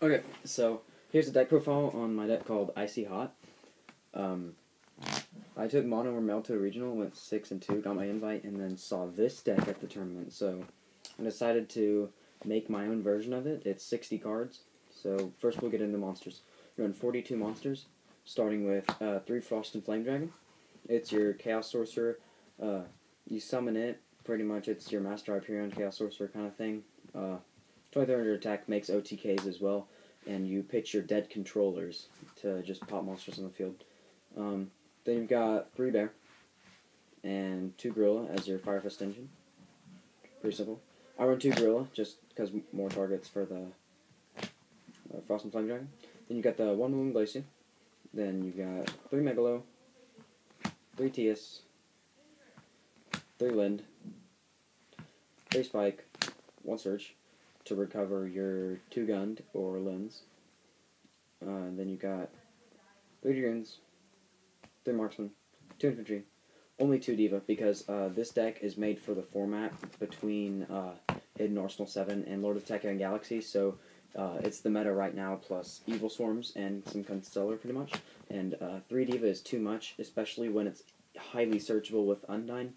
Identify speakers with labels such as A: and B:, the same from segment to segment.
A: Okay, so here's a deck profile on my deck called Icy Hot. I took Mono or Melto Regional, went 6-2, got my invite, and then saw this deck at the tournament. So I decided to make my own version of it. It's 60 cards. So first we'll get into monsters. You run 42 monsters, starting with 3 Frost and Flame Dragon. It's your Chaos Sorcerer. You summon it. Pretty much it's your Master Hyperion Chaos Sorcerer kind of thing. 2300 attack, makes OTKs as well, and you pitch your dead controllers to just pop monsters on the field. Then you've got 3 Bear and 2 Gorilla as your Fire Fist engine. Pretty simple. I run 2 Gorilla just because more targets for the Frost and Flame Dragon. Then you've got the 1 Moon Glacier. Then you've got 3 Megalo, 3 Tias, 3 Lind, 3 Spike, 1 Surge to recover your 2 Gund or Linds. Then you got 3 Dragoons, 3 Marksmen, 2 Infantry, only 2 Diva because this deck is made for the format between Hidden Arsenal 7 and Lord of Tachyon Galaxy, so it's the meta right now plus Evil Swarms and some Constellar pretty much, and 3 Diva is too much, especially when it's highly searchable with Undyne,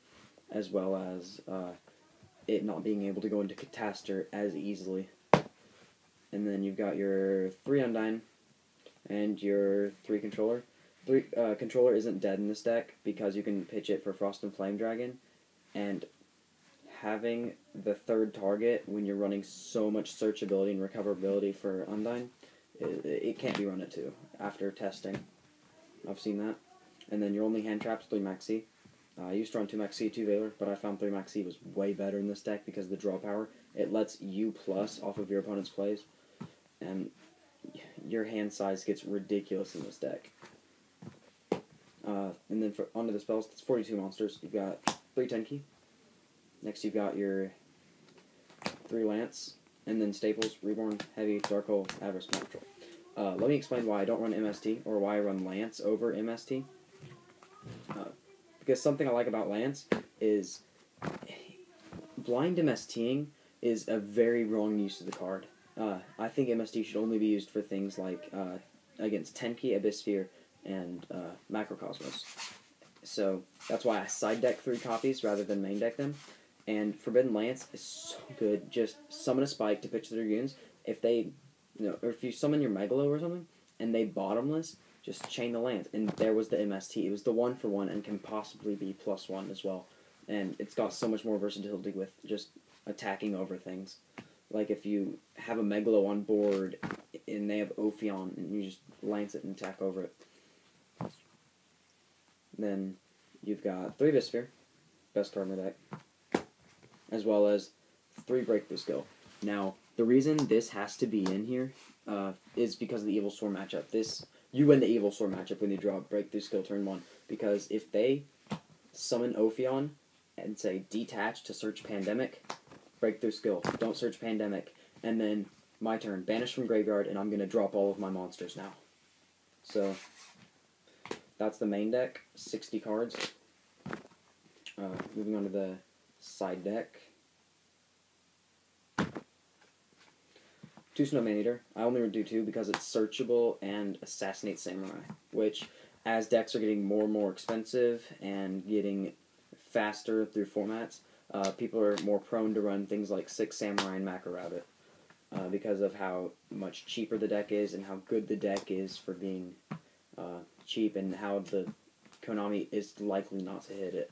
A: as well as it not being able to go into Catastor as easily. And then you've got your 3 Undyne and your 3 Controller. Controller isn't dead in this deck because you can pitch it for Frost and Flame Dragon, and having the 3rd target when you're running so much searchability and recoverability for Undyne, it can't be run at 2 after testing. I've seen that. And then your only hand traps, 3 Maxi. I used to run 2 Maxi, 2 Valor, but I found 3 Maxi was way better in this deck because of the draw power. It lets you plus off of your opponent's plays, and your hand size gets ridiculous in this deck. And then onto the spells, it's 42 monsters. You've got 3 Tenki. Next you've got your 3 Lance, and then Staples, Reborn, Heavy, Dark Hole, Avarice, Natural. Let me explain why I don't run MST, or why I run Lance over MST. Because something I like about Lance is blind MSTing is a very wrong use of the card. I think MST should only be used for things like against Tenki, Abysssphere, and Macrocosmos. So that's why I side deck 3 copies rather than main deck them. And Forbidden Lance is so good. Just summon a Spike to pitch the Dragoons. If they, or if you summon your Megalo or something and they bottomless, just chain the Lance. And there was the MST. It was the 1-for-1 and can possibly be +1 as well. And it's got so much more versatility with just attacking over things. Like if you have a Megalo on board and they have Ophion and you just Lance it and attack over it. Then you've got 3 Abysssphere, best card in the deck, as well as 3 Breakthrough Skill. Now, the reason this has to be in here is because of the Evil Swarm matchup. You win the Evil Swarm matchup when you draw Breakthrough Skill turn 1, because if they summon Ophion and say Detach to search Pandemic, Breakthrough Skill, don't search Pandemic, and then my turn, Banish from Graveyard, and I'm going to drop all of my monsters now. So that's the main deck, 60 cards. Moving on to the side deck. 2 Snow Maneater. I only do 2 because it's searchable and Assassinate Samurai, which, as decks are getting more and more expensive and getting faster through formats, people are more prone to run things like 6 Samurai and Macro Rabbit because of how much cheaper the deck is and how good the deck is for being cheap, and how the Konami is likely not to hit it.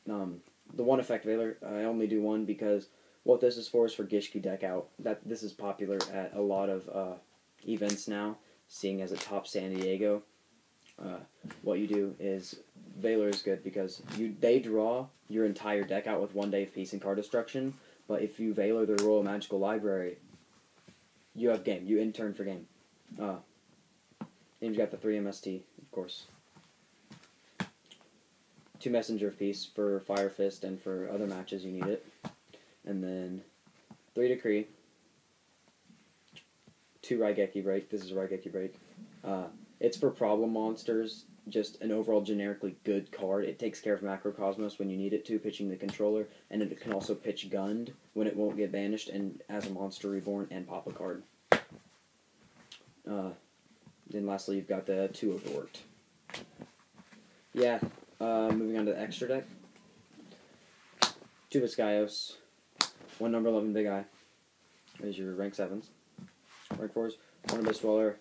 A: The 1 Effect Valor, I only do 1 because what this is for Gishki deck out. This is popular at a lot of events now, seeing as it tops San Diego. What you do is, Valor is good because they draw your entire deck out with 1 day of peace and card destruction, but if you Valor their Royal Magical Library, you have game. You end turn for game. And you've got the 3 MST, of course. 2 Messenger of Peace for Fire Fist and for other matches you need it. And then 3 Decree. 2 Raigeki Break. This is a Raigeki Break. It's for problem monsters. Just an overall generically good card. It takes care of Macrocosmos when you need it to, pitching the controller, and it can also pitch Gund when it won't get banished, and as a monster reborn, and pop a card. Then lastly, you've got the 2 Overworked. Yeah, moving on to the extra deck. 2 Viscaios, 1 number 11 Big Eye. There's your rank 7s. Rank 4s, 1 Abyss Dweller,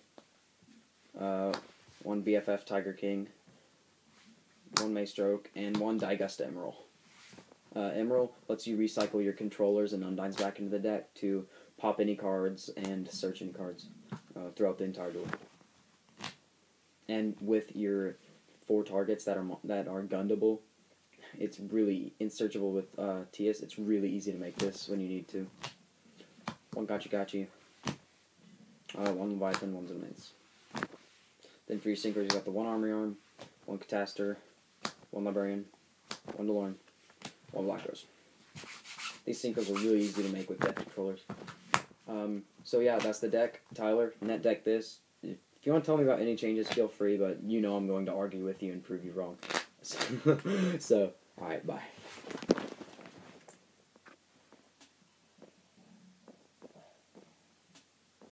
A: 1 BFF Tiger King, 1 Maestroke, and 1 Digust Emerald. Emerald lets you recycle your controllers and undines back into the deck to pop any cards and search any cards throughout the entire duel. And with your 4 targets that are gundable, it's really insearchable with Tias. It's really easy to make this when you need to. 1 Gachi, 1 Leviathan, 1 Zilmates. Then for your sinkers, you got the 1 Armory Arm, 1 Catastor, 1 Librarian, 1 DeLorean, 1 Black Rose. These sinkers are really easy to make with deck controllers. So yeah, that's the deck. Tyler, net deck this. If you want to tell me about any changes, feel free, but you know I'm going to argue with you and prove you wrong. So alright, bye.